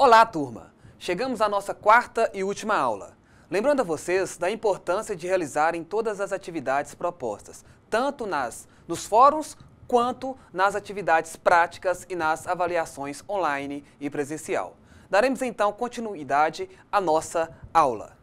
Olá, turma! Chegamos à nossa quarta e última aula. Lembrando a vocês da importância de realizarem todas as atividades propostas, tanto nos fóruns quanto nas atividades práticas e nas avaliações online e presencial. Daremos então continuidade à nossa aula.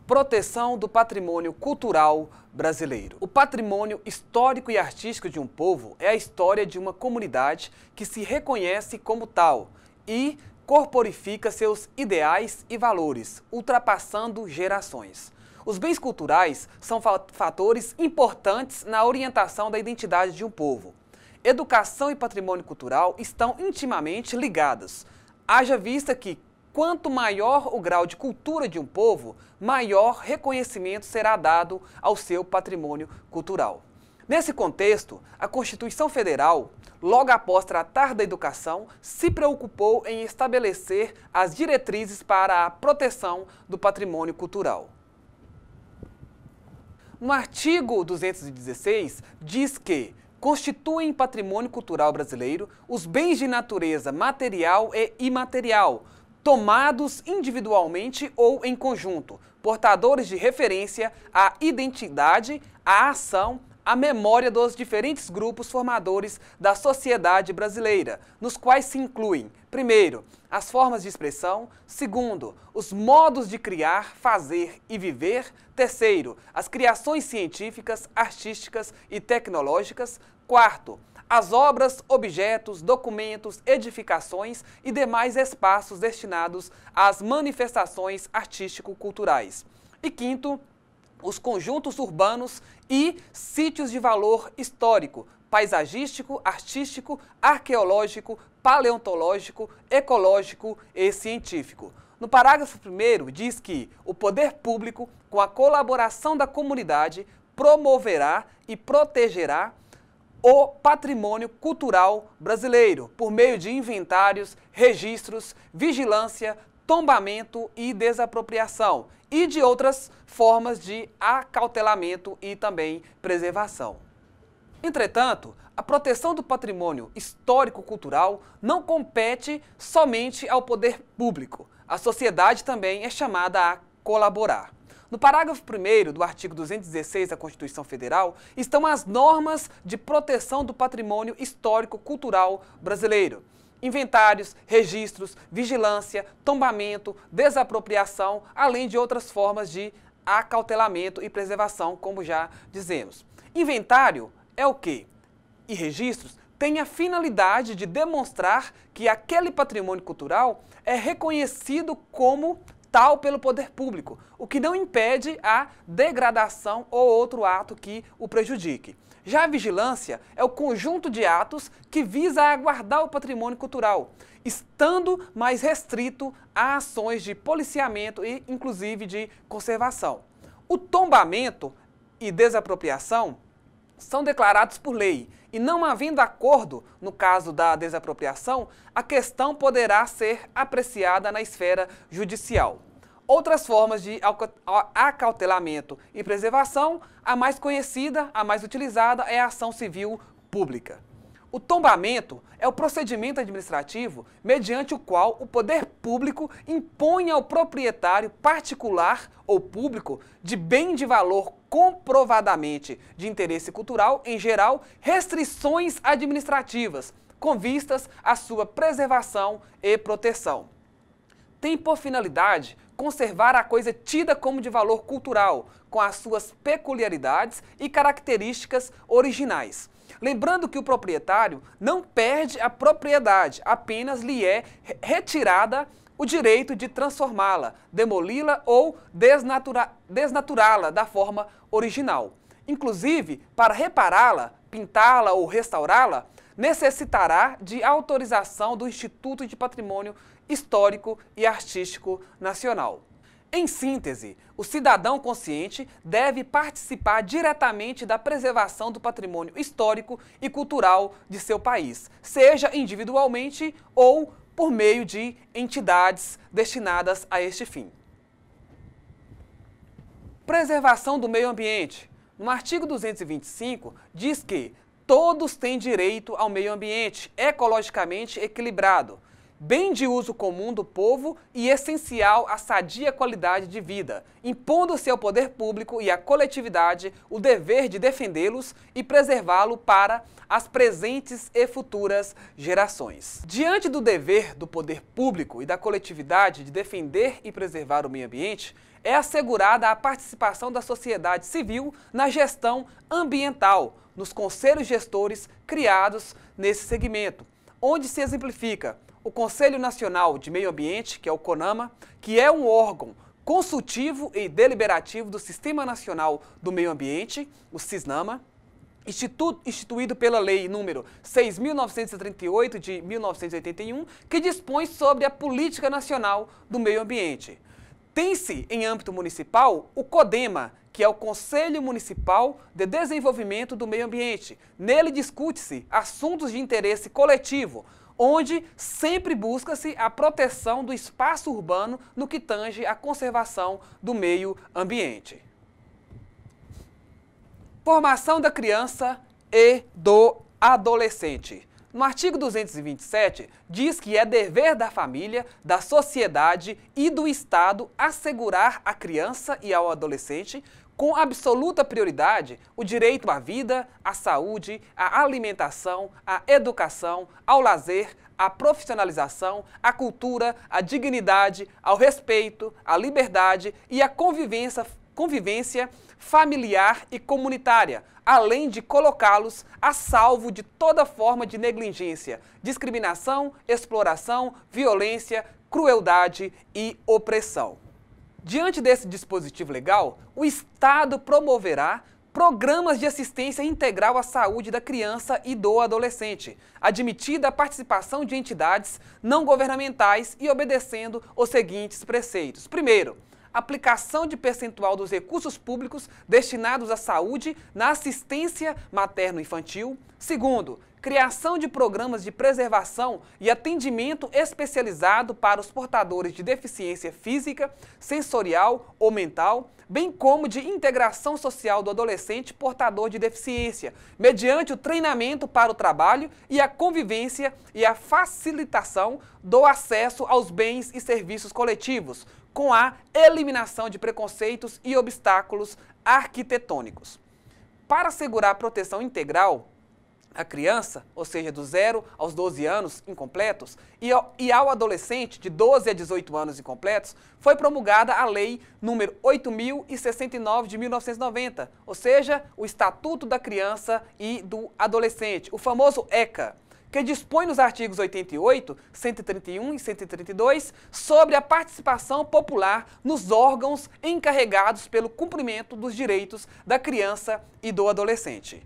Proteção do patrimônio cultural brasileiro. O patrimônio histórico e artístico de um povo é a história de uma comunidade que se reconhece como tal e corporifica seus ideais e valores, ultrapassando gerações. Os bens culturais são fatores importantes na orientação da identidade de um povo. Educação e patrimônio cultural estão intimamente ligados. Haja vista que, quanto maior o grau de cultura de um povo, maior reconhecimento será dado ao seu patrimônio cultural. Nesse contexto, a Constituição Federal, logo após tratar da educação, se preocupou em estabelecer as diretrizes para a proteção do patrimônio cultural. No artigo 216, diz que constituem patrimônio cultural brasileiro os bens de natureza material e imaterial, tomados individualmente ou em conjunto, portadores de referência à identidade, à ação, à memória dos diferentes grupos formadores da sociedade brasileira, nos quais se incluem, primeiro, as formas de expressão, segundo, os modos de criar, fazer e viver, terceiro, as criações científicas, artísticas e tecnológicas, quarto, as obras, objetos, documentos, edificações e demais espaços destinados às manifestações artístico-culturais. E quinto, os conjuntos urbanos e sítios de valor histórico, paisagístico, artístico, arqueológico, paleontológico, ecológico e científico. No parágrafo 1º diz que o poder público, com a colaboração da comunidade, promoverá e protegerá o patrimônio cultural brasileiro por meio de inventários, registros, vigilância, tombamento e desapropriação e de outras formas de acautelamento e também preservação. Entretanto, a proteção do patrimônio histórico-cultural não compete somente ao poder público. A sociedade também é chamada a colaborar. No parágrafo 1º do artigo 216 da Constituição Federal estão as normas de proteção do patrimônio histórico-cultural brasileiro. Inventários, registros, vigilância, tombamento, desapropriação, além de outras formas de acautelamento e preservação, como já dizemos. Inventário é o quê? E registros têm a finalidade de demonstrar que aquele patrimônio cultural é reconhecido como tal pelo poder público, o que não impede a degradação ou outro ato que o prejudique. Já a vigilância é o conjunto de atos que visa aguardar o patrimônio cultural, estando mais restrito a ações de policiamento e, inclusive, de conservação. O tombamento e desapropriação são declarados por lei e, não havendo acordo no caso da desapropriação, a questão poderá ser apreciada na esfera judicial. Outras formas de acautelamento e preservação, a mais conhecida, a mais utilizada, é a ação civil pública. O tombamento é o procedimento administrativo mediante o qual o poder público impõe ao proprietário particular ou público de bem de valor comprovadamente de interesse cultural, em geral, restrições administrativas, com vistas à sua preservação e proteção. Tem por finalidade conservar a coisa tida como de valor cultural, com as suas peculiaridades e características originais. Lembrando que o proprietário não perde a propriedade, apenas lhe é retirada o direito de transformá-la, demoli-la ou desnaturá-la da forma original. Inclusive, para repará-la, pintá-la ou restaurá-la, necessitará de autorização do Instituto de Patrimônio Histórico e Artístico Nacional. Em síntese, o cidadão consciente deve participar diretamente da preservação do patrimônio histórico e cultural de seu país, seja individualmente ou por meio de entidades destinadas a este fim. Preservação do meio ambiente. No artigo 225, diz que todos têm direito ao meio ambiente ecologicamente equilibrado, bem de uso comum do povo e essencial à sadia qualidade de vida, impondo-se ao poder público e à coletividade o dever de defendê-los e preservá-lo para as presentes e futuras gerações. Diante do dever do poder público e da coletividade de defender e preservar o meio ambiente, é assegurada a participação da sociedade civil na gestão ambiental, nos conselhos gestores criados nesse segmento, onde se exemplifica o Conselho Nacional de Meio Ambiente, que é o CONAMA, que é um órgão consultivo e deliberativo do Sistema Nacional do Meio Ambiente, o SISNAMA, instituído pela Lei nº 6.938 de 1981, que dispõe sobre a Política Nacional do Meio Ambiente. Tem-se, em âmbito municipal, o CODEMA, que é o Conselho Municipal de Desenvolvimento do Meio Ambiente. Nele discute-se assuntos de interesse coletivo, onde sempre busca-se a proteção do espaço urbano no que tange à conservação do meio ambiente. Formação da criança e do adolescente. No artigo 227, diz que é dever da família, da sociedade e do Estado assegurar à criança e ao adolescente, com absoluta prioridade, o direito à vida, à saúde, à alimentação, à educação, ao lazer, à profissionalização, à cultura, à dignidade, ao respeito, à liberdade e à convivência familiar e comunitária, além de colocá-los a salvo de toda forma de negligência, discriminação, exploração, violência, crueldade e opressão. Diante desse dispositivo legal, o Estado promoverá programas de assistência integral à saúde da criança e do adolescente, admitida a participação de entidades não governamentais e obedecendo os seguintes preceitos. Primeiro, aplicação de percentual dos recursos públicos destinados à saúde na assistência materno-infantil. Segundo, criação de programas de preservação e atendimento especializado para os portadores de deficiência física, sensorial ou mental, bem como de integração social do adolescente portador de deficiência, mediante o treinamento para o trabalho e a convivência e a facilitação do acesso aos bens e serviços coletivos, com a eliminação de preconceitos e obstáculos arquitetônicos. Para assegurar a proteção integral à criança, ou seja, do 0 aos 12 anos incompletos, e ao adolescente de 12 a 18 anos incompletos, foi promulgada a Lei nº 8.069 de 1990, ou seja, o Estatuto da Criança e do Adolescente, o famoso ECA, que dispõe nos artigos 88, 131 e 132 sobre a participação popular nos órgãos encarregados pelo cumprimento dos direitos da criança e do adolescente.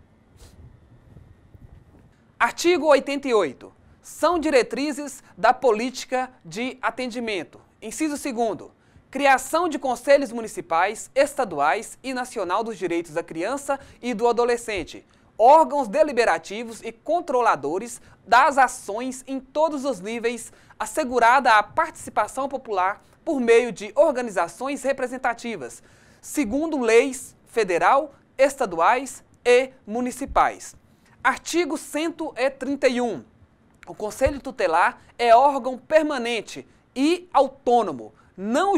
Artigo 88. São diretrizes da política de atendimento. Inciso 2º. Criação de conselhos municipais, estaduais e nacional dos direitos da criança e do adolescente, órgãos deliberativos e controladores das ações em todos os níveis, assegurada a participação popular por meio de organizações representativas, segundo leis federal, estaduais e municipais. Artigo 131. O Conselho Tutelar é órgão permanente e autônomo, não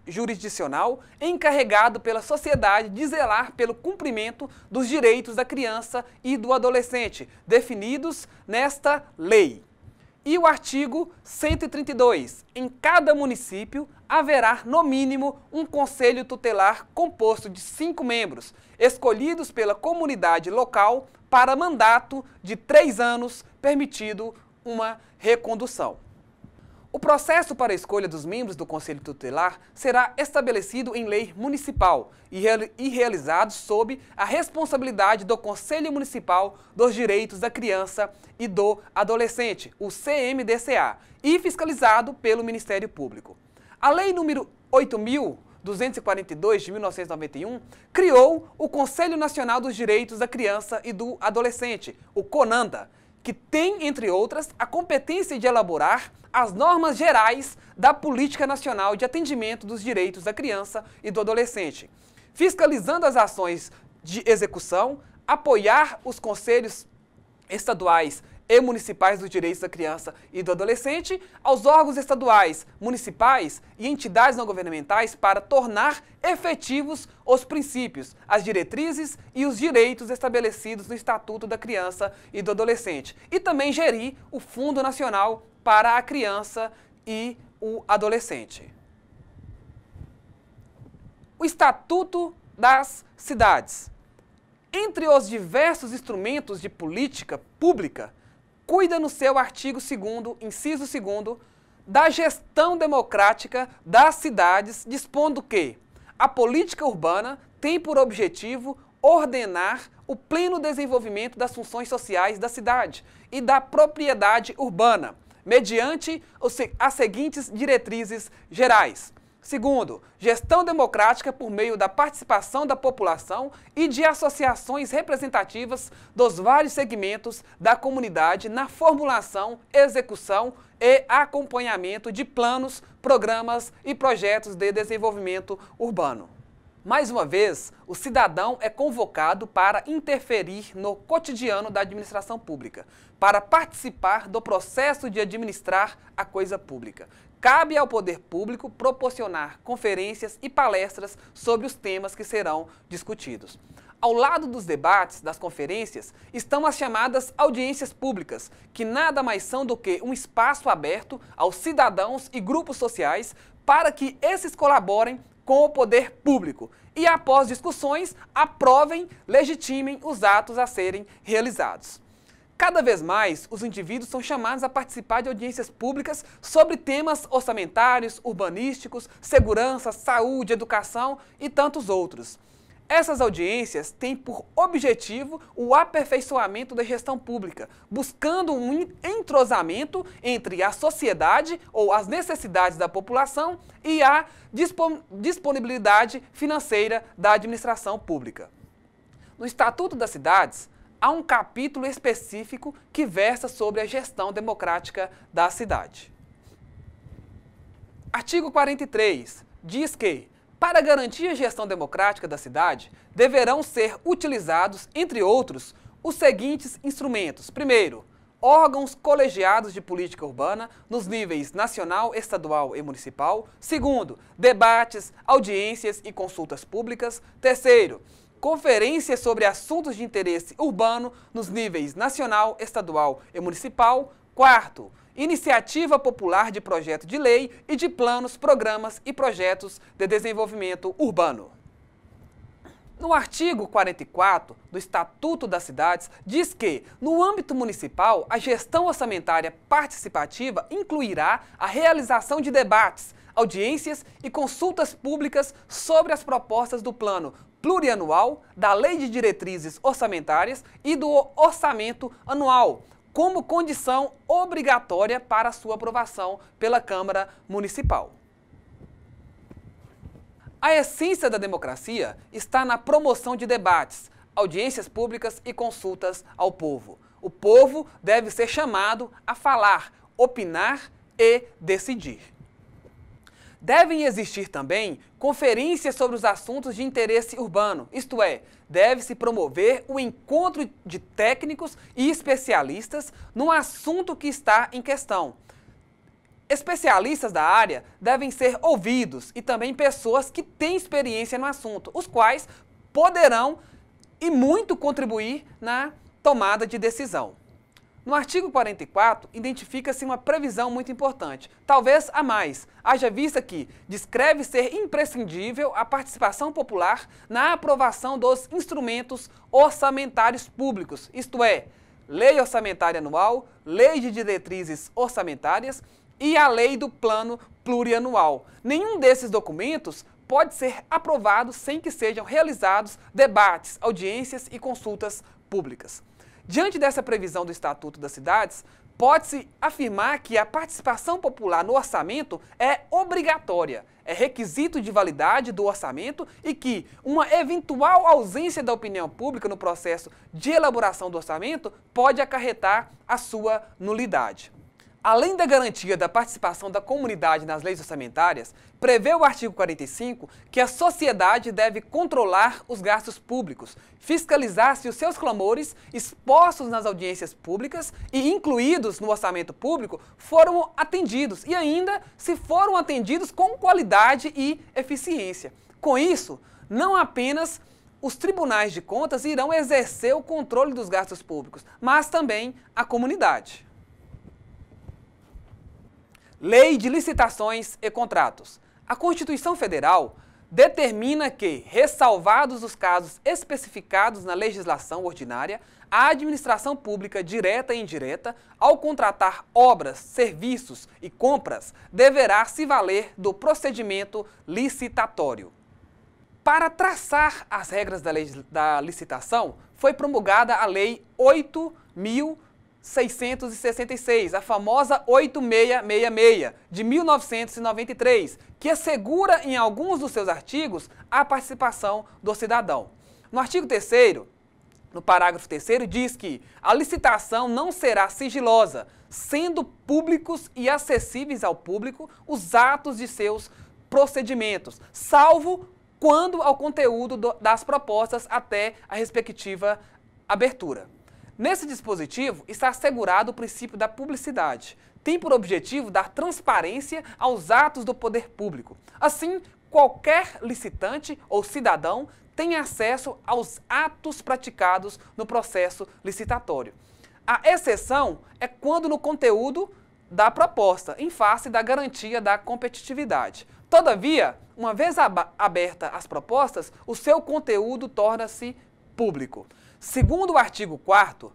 jurisdicional, encarregado pela sociedade de zelar pelo cumprimento dos direitos da criança e do adolescente, definidos nesta lei. E o artigo 132. Em cada município haverá, no mínimo, um conselho tutelar composto de 5 membros, escolhidos pela comunidade local para mandato de 3 anos, permitido uma recondução. O processo para a escolha dos membros do Conselho Tutelar será estabelecido em lei municipal e realizado sob a responsabilidade do Conselho Municipal dos Direitos da Criança e do Adolescente, o CMDCA, e fiscalizado pelo Ministério Público. A Lei nº 8.242 de 1991 criou o Conselho Nacional dos Direitos da Criança e do Adolescente, o CONANDA, que tem, entre outras, a competência de elaborar as normas gerais da Política Nacional de Atendimento dos Direitos da Criança e do Adolescente, fiscalizando as ações de execução, apoiar os conselhos estaduais e municipais dos direitos da criança e do adolescente, aos órgãos estaduais, municipais e entidades não governamentais para tornar efetivos os princípios, as diretrizes e os direitos estabelecidos no Estatuto da Criança e do Adolescente, e também gerir o Fundo Nacional para a Criança e o Adolescente. O Estatuto das Cidades. Entre os diversos instrumentos de política pública, cuida no seu artigo 2º, inciso 2º, da gestão democrática das cidades, dispondo que a política urbana tem por objetivo ordenar o pleno desenvolvimento das funções sociais da cidade e da propriedade urbana, mediante as seguintes diretrizes gerais. Segundo, gestão democrática por meio da participação da população e de associações representativas dos vários segmentos da comunidade na formulação, execução e acompanhamento de planos, programas e projetos de desenvolvimento urbano. Mais uma vez, o cidadão é convocado para interferir no cotidiano da administração pública, para participar do processo de administrar a coisa pública. Cabe ao poder público proporcionar conferências e palestras sobre os temas que serão discutidos. Ao lado dos debates, das conferências, estão as chamadas audiências públicas, que nada mais são do que um espaço aberto aos cidadãos e grupos sociais para que esses colaborem com o poder público e, após discussões, aprovem, legitimem os atos a serem realizados. Cada vez mais, os indivíduos são chamados a participar de audiências públicas sobre temas orçamentários, urbanísticos, segurança, saúde, educação e tantos outros. Essas audiências têm por objetivo o aperfeiçoamento da gestão pública, buscando um entrosamento entre a sociedade ou as necessidades da população e a disponibilidade financeira da administração pública. No Estatuto das Cidades, há um capítulo específico que versa sobre a gestão democrática da cidade. Artigo 43 diz que, para garantir a gestão democrática da cidade, deverão ser utilizados, entre outros, os seguintes instrumentos. Primeiro, órgãos colegiados de política urbana nos níveis nacional, estadual e municipal. Segundo, debates, audiências e consultas públicas. Terceiro, conferências sobre assuntos de interesse urbano nos níveis nacional, estadual e municipal. Quarto, iniciativa popular de projeto de lei e de planos, programas e projetos de desenvolvimento urbano. No artigo 44 do Estatuto das Cidades, diz que, no âmbito municipal, a gestão orçamentária participativa incluirá a realização de debates, audiências e consultas públicas sobre as propostas do plano plurianual, da Lei de Diretrizes Orçamentárias e do Orçamento Anual, como condição obrigatória para sua aprovação pela Câmara Municipal. A essência da democracia está na promoção de debates, audiências públicas e consultas ao povo. O povo deve ser chamado a falar, opinar e decidir. Devem existir também conferências sobre os assuntos de interesse urbano, isto é, deve-se promover o encontro de técnicos e especialistas no assunto que está em questão. Especialistas da área devem ser ouvidos e também pessoas que têm experiência no assunto, os quais poderão e muito contribuir na tomada de decisão. No artigo 44, identifica-se uma previsão muito importante, talvez a mais, haja vista que descreve ser imprescindível a participação popular na aprovação dos instrumentos orçamentários públicos, isto é, Lei Orçamentária Anual, Lei de Diretrizes Orçamentárias e a Lei do Plano Plurianual. Nenhum desses documentos pode ser aprovado sem que sejam realizados debates, audiências e consultas públicas. Diante dessa previsão do Estatuto das Cidades, pode-se afirmar que a participação popular no orçamento é obrigatória, é requisito de validade do orçamento e que uma eventual ausência da opinião pública no processo de elaboração do orçamento pode acarretar a sua nulidade. Além da garantia da participação da comunidade nas leis orçamentárias, prevê o artigo 45 que a sociedade deve controlar os gastos públicos, fiscalizar se os seus clamores expostos nas audiências públicas e incluídos no orçamento público foram atendidos e ainda se foram atendidos com qualidade e eficiência. Com isso, não apenas os tribunais de contas irão exercer o controle dos gastos públicos, mas também a comunidade. Lei de Licitações e Contratos. A Constituição Federal determina que, ressalvados os casos especificados na legislação ordinária, a administração pública direta e indireta, ao contratar obras, serviços e compras, deverá se valer do procedimento licitatório. Para traçar as regras da licitação, foi promulgada a Lei 8.666, a famosa 8666, de 1993, que assegura em alguns dos seus artigos a participação do cidadão. No artigo 3º, no parágrafo 3º, diz que a licitação não será sigilosa, sendo públicos e acessíveis ao público os atos de seus procedimentos, salvo quando ao conteúdo das propostas até a respectiva abertura. Nesse dispositivo está assegurado o princípio da publicidade. Tem por objetivo dar transparência aos atos do poder público. Assim, qualquer licitante ou cidadão tem acesso aos atos praticados no processo licitatório. A exceção é quando no conteúdo da proposta, em face da garantia da competitividade. Todavia, uma vez aberta as propostas, o seu conteúdo torna-se público. Segundo o artigo 4º,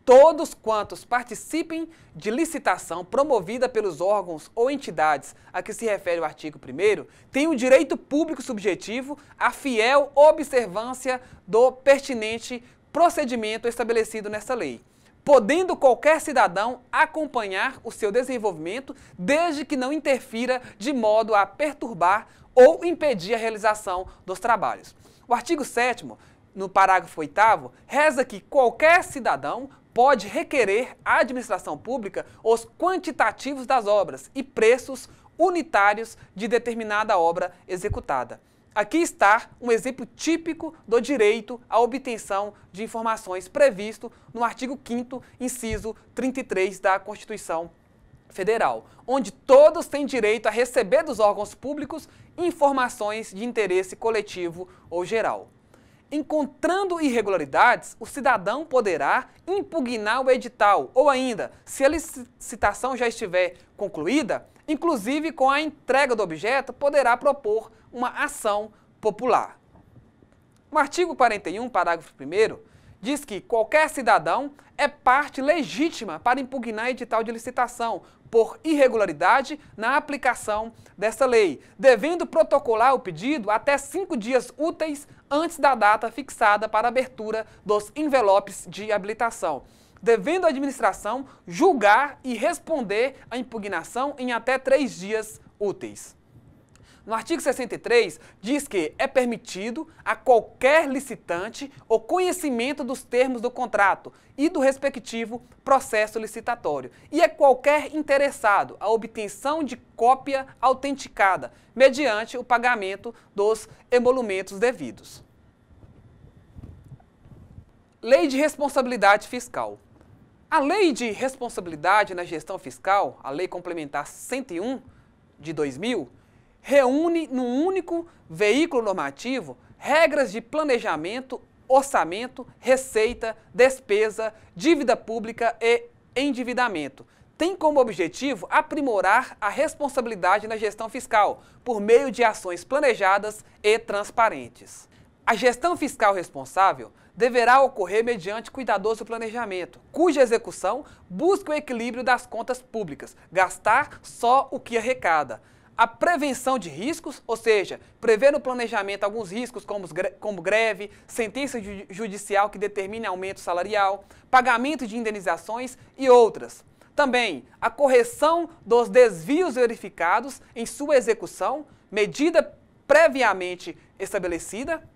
todos quantos participem de licitação promovida pelos órgãos ou entidades a que se refere o artigo 1º têm o direito público subjetivo à fiel observância do pertinente procedimento estabelecido nesta lei, podendo qualquer cidadão acompanhar o seu desenvolvimento desde que não interfira de modo a perturbar ou impedir a realização dos trabalhos. O artigo 7º, no parágrafo 8º, reza que qualquer cidadão pode requerer à administração pública os quantitativos das obras e preços unitários de determinada obra executada. Aqui está um exemplo típico do direito à obtenção de informações previsto no artigo 5º, inciso 33 da Constituição Federal, onde todos têm direito a receber dos órgãos públicos informações de interesse coletivo ou geral. Encontrando irregularidades, o cidadão poderá impugnar o edital ou ainda, se a licitação já estiver concluída, inclusive com a entrega do objeto, poderá propor uma ação popular. O artigo 41, parágrafo 1º, diz que qualquer cidadão é parte legítima para impugnar edital de licitação por irregularidade na aplicação dessa lei, devendo protocolar o pedido até 5 dias úteis antes da data fixada para a abertura dos envelopes de habilitação, devendo a administração julgar e responder à impugnação em até 3 dias úteis. No artigo 63, diz que é permitido a qualquer licitante o conhecimento dos termos do contrato e do respectivo processo licitatório, e a qualquer interessado a obtenção de cópia autenticada, mediante o pagamento dos emolumentos devidos. Lei de Responsabilidade Fiscal. A Lei de Responsabilidade na Gestão Fiscal, a Lei Complementar 101 de 2000, reúne num único veículo normativo regras de planejamento, orçamento, receita, despesa, dívida pública e endividamento. Tem como objetivo aprimorar a responsabilidade na gestão fiscal por meio de ações planejadas e transparentes. A gestão fiscal responsável deverá ocorrer mediante cuidadoso planejamento, cuja execução busca o equilíbrio das contas públicas, gastar só o que arrecada. A prevenção de riscos, ou seja, prever no planejamento alguns riscos como greve, sentença judicial que determine aumento salarial, pagamento de indenizações e outras. Também a correção dos desvios verificados em sua execução, medida previamente estabelecida,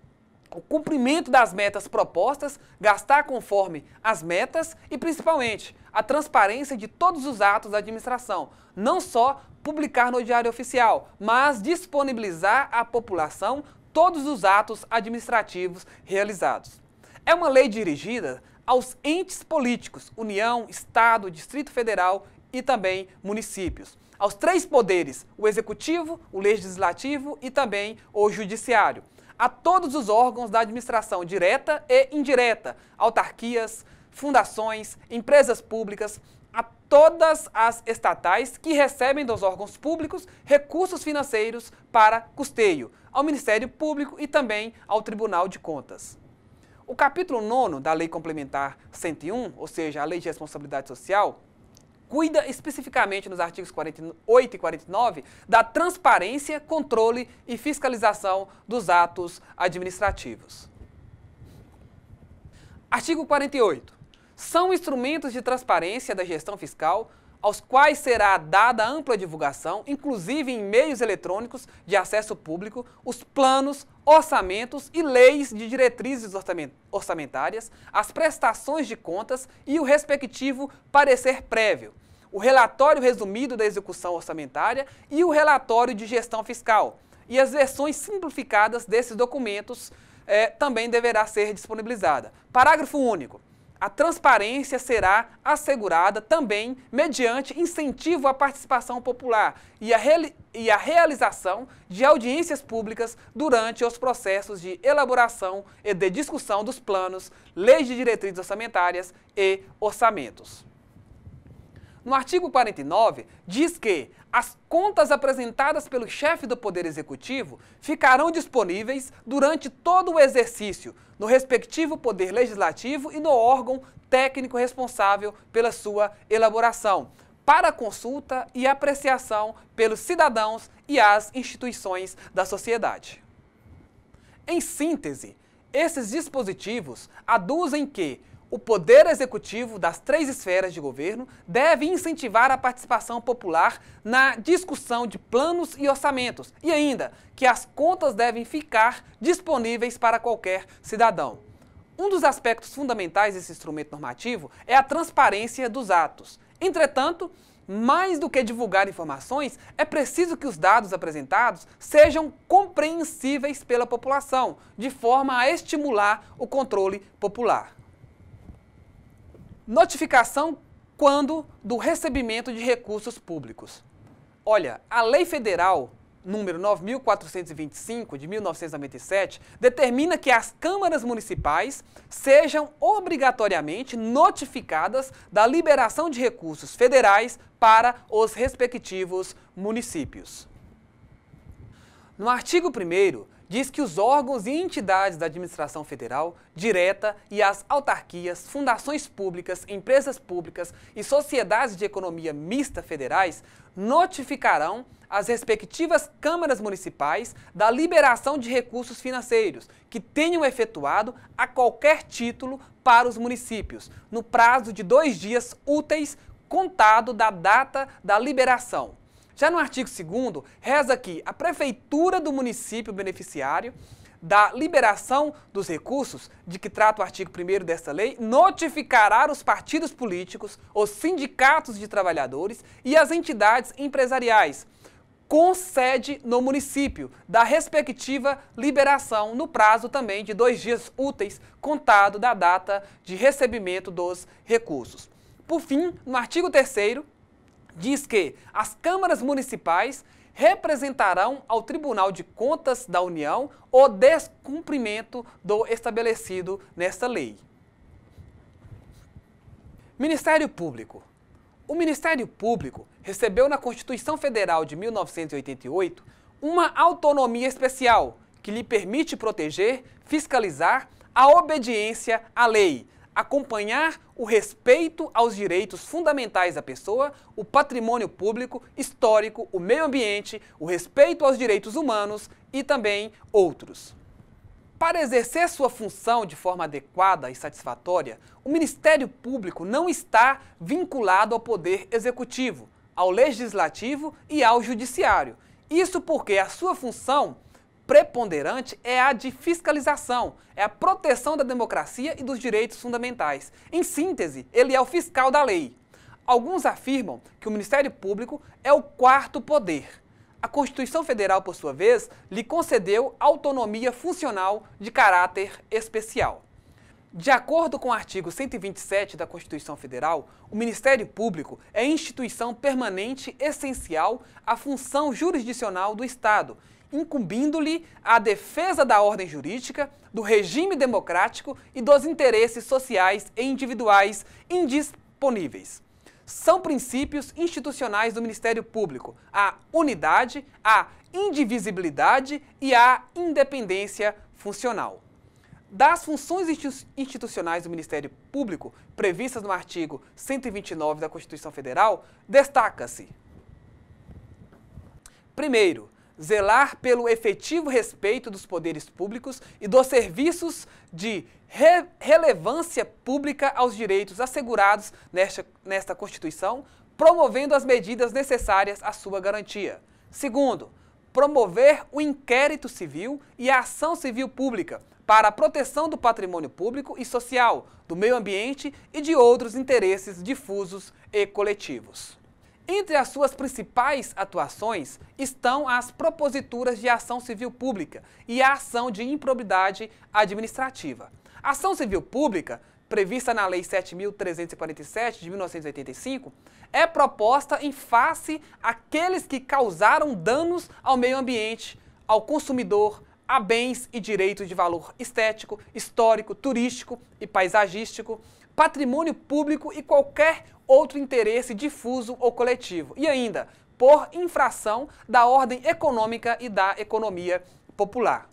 o cumprimento das metas propostas, gastar conforme as metas e, principalmente, a transparência de todos os atos da administração. Não só publicar no Diário Oficial, mas disponibilizar à população todos os atos administrativos realizados. É uma lei dirigida aos entes políticos, União, Estado, Distrito Federal e também municípios. Aos três poderes, o Executivo, o Legislativo e também o Judiciário. A todos os órgãos da administração direta e indireta, autarquias, fundações, empresas públicas, a todas as estatais que recebem dos órgãos públicos recursos financeiros para custeio, ao Ministério Público e também ao Tribunal de Contas. O capítulo 9 da Lei Complementar 101, ou seja, a Lei de Responsabilidade Social, cuida especificamente nos artigos 48 e 49 da transparência, controle e fiscalização dos atos administrativos. Artigo 48. São instrumentos de transparência da gestão fiscal aos quais será dada ampla divulgação, inclusive em meios eletrônicos de acesso público, os planos, orçamentos e leis de diretrizes orçamentárias, as prestações de contas e o respectivo parecer prévio, o relatório resumido da execução orçamentária e o relatório de gestão fiscal. E as versões simplificadas desses documentos também deverá ser disponibilizada. Parágrafo único. A transparência será assegurada também mediante incentivo à participação popular e a realização de audiências públicas durante os processos de elaboração e de discussão dos planos, leis de diretrizes orçamentárias e orçamentos. No artigo 49, diz que as contas apresentadas pelo chefe do Poder Executivo ficarão disponíveis durante todo o exercício, no respectivo Poder Legislativo e no órgão técnico responsável pela sua elaboração, para consulta e apreciação pelos cidadãos e as instituições da sociedade. Em síntese, esses dispositivos aduzem que o Poder Executivo das três esferas de governo deve incentivar a participação popular na discussão de planos e orçamentos e ainda que as contas devem ficar disponíveis para qualquer cidadão. Um dos aspectos fundamentais desse instrumento normativo é a transparência dos atos. Entretanto, mais do que divulgar informações, é preciso que os dados apresentados sejam compreensíveis pela população, de forma a estimular o controle popular. Notificação quando do recebimento de recursos públicos. Olha, a Lei Federal número 9.425 de 1997 determina que as câmaras municipais sejam obrigatoriamente notificadas da liberação de recursos federais para os respectivos municípios. No artigo 1º, diz que os órgãos e entidades da administração federal direta e as autarquias, fundações públicas, empresas públicas e sociedades de economia mista federais notificarão as respectivas câmaras municipais da liberação de recursos financeiros que tenham efetuado a qualquer título para os municípios, no prazo de 2 dias úteis contado da data da liberação. Já no artigo 2º, reza que a prefeitura do município beneficiário da liberação dos recursos, de que trata o artigo 1º desta lei, notificará os partidos políticos, os sindicatos de trabalhadores e as entidades empresariais, com sede no município, da respectiva liberação, no prazo também de 2 dias úteis, contado da data de recebimento dos recursos. Por fim, no artigo 3º, diz que as câmaras municipais representarão ao Tribunal de Contas da União o descumprimento do estabelecido nesta lei. Ministério Público. O Ministério Público recebeu na Constituição Federal de 1988 uma autonomia especial que lhe permite proteger, fiscalizar a obediência à lei, acompanhar o respeito aos direitos fundamentais da pessoa, o patrimônio público, histórico, o meio ambiente, o respeito aos direitos humanos e também outros. Para exercer sua função de forma adequada e satisfatória, o Ministério Público não está vinculado ao Poder Executivo, ao Legislativo e ao Judiciário. Isso porque a sua função preponderante é a de fiscalização, é a proteção da democracia e dos direitos fundamentais. Em síntese, ele é o fiscal da lei. Alguns afirmam que o Ministério Público é o quarto poder. A Constituição Federal, por sua vez, lhe concedeu autonomia funcional de caráter especial. De acordo com o artigo 127 da Constituição Federal, o Ministério Público é instituição permanente essencial à função jurisdicional do Estado, incumbindo-lhe a defesa da ordem jurídica, do regime democrático e dos interesses sociais e individuais indisponíveis. São princípios institucionais do Ministério Público a unidade, a indivisibilidade e a independência funcional. Das funções institucionais do Ministério Público, previstas no artigo 129 da Constituição Federal, destaca-se: primeiro, zelar pelo efetivo respeito dos poderes públicos e dos serviços de relevância pública aos direitos assegurados nesta Constituição, promovendo as medidas necessárias à sua garantia. Segundo, promover o inquérito civil e a ação civil pública para a proteção do patrimônio público e social, do meio ambiente e de outros interesses difusos e coletivos. Entre as suas principais atuações estão as proposituras de ação civil pública e a ação de improbidade administrativa. A ação civil pública, prevista na Lei 7.347 de 1985, é proposta em face àqueles que causaram danos ao meio ambiente, ao consumidor, a bens e direitos de valor estético, histórico, turístico e paisagístico, patrimônio público e qualquer outro interesse difuso ou coletivo, e ainda por infração da ordem econômica e da economia popular.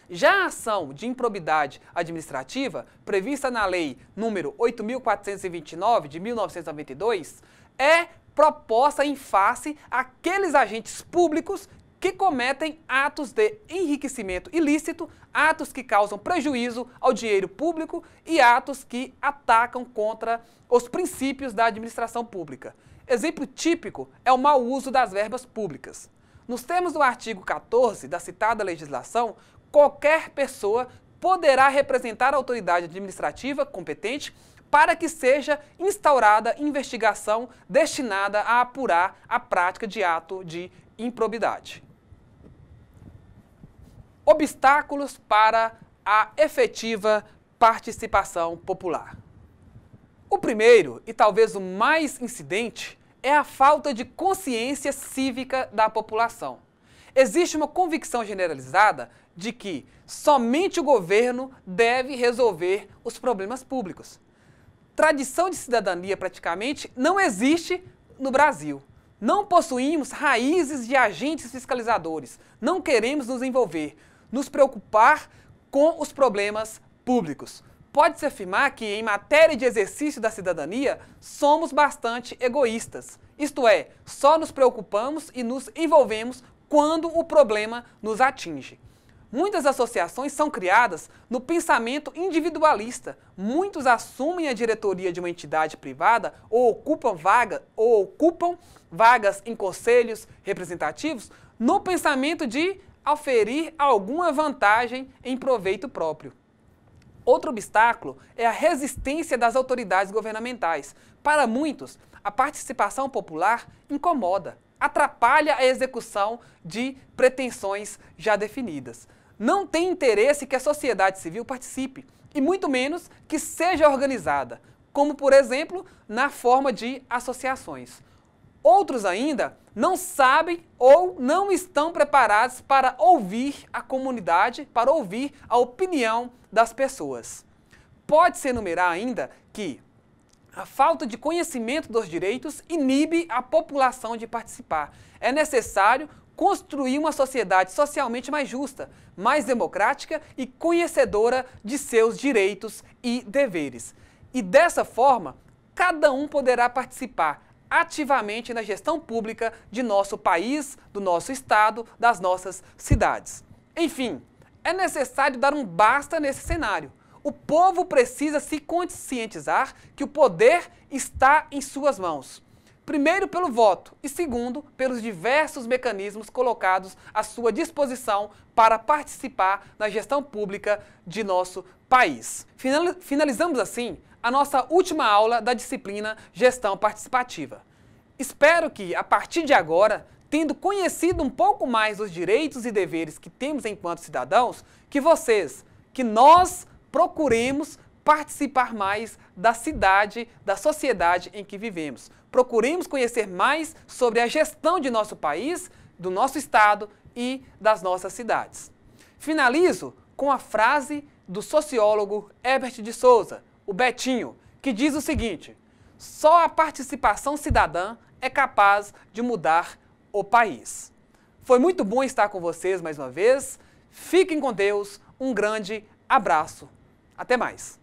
Já a ação de improbidade administrativa, prevista na Lei nº 8.429 de 1992, é proposta em face àqueles agentes públicos que cometem atos de enriquecimento ilícito, atos que causam prejuízo ao dinheiro público e atos que atacam contra os princípios da administração pública. Exemplo típico é o mau uso das verbas públicas. Nos termos do artigo 14 da citada legislação, qualquer pessoa poderá representar a autoridade administrativa competente para que seja instaurada investigação destinada a apurar a prática de ato de improbidade. Obstáculos para a efetiva participação popular. O primeiro, e talvez o mais incidente, é a falta de consciência cívica da população. Existe uma convicção generalizada de que somente o governo deve resolver os problemas públicos. Tradição de cidadania praticamente não existe no Brasil. Não possuímos raízes de agentes fiscalizadores. Não queremos nos envolver, nos preocupar com os problemas públicos. Pode-se afirmar que, em matéria de exercício da cidadania, somos bastante egoístas. Isto é, só nos preocupamos e nos envolvemos quando o problema nos atinge. Muitas associações são criadas no pensamento individualista. Muitos assumem a diretoria de uma entidade privada ou ocupam vagas em conselhos representativos no pensamento de auferir alguma vantagem em proveito próprio. Outro obstáculo é a resistência das autoridades governamentais. Para muitos, a participação popular incomoda, atrapalha a execução de pretensões já definidas. Não tem interesse que a sociedade civil participe, e muito menos que seja organizada, como, por exemplo, na forma de associações. Outros ainda não sabem ou não estão preparados para ouvir a comunidade, para ouvir a opinião das pessoas. Pode-se enumerar ainda que a falta de conhecimento dos direitos inibe a população de participar. É necessário construir uma sociedade socialmente mais justa, mais democrática e conhecedora de seus direitos e deveres. E dessa forma, cada um poderá participar ativamente na gestão pública de nosso país, do nosso estado, das nossas cidades. Enfim, é necessário dar um basta nesse cenário. O povo precisa se conscientizar que o poder está em suas mãos. Primeiro, pelo voto e segundo, pelos diversos mecanismos colocados à sua disposição para participar na gestão pública de nosso país. Finalizamos assim a nossa última aula da disciplina Gestão Participativa. Espero que, a partir de agora, tendo conhecido um pouco mais dos direitos e deveres que temos enquanto cidadãos, que nós procuremos participar mais da cidade, da sociedade em que vivemos. Procuremos conhecer mais sobre a gestão de nosso país, do nosso estado e das nossas cidades. Finalizo com a frase do sociólogo Herbert de Souza, o Betinho, que diz o seguinte: só a participação cidadã é capaz de mudar o país. Foi muito bom estar com vocês mais uma vez. Fiquem com Deus. Um grande abraço. Até mais.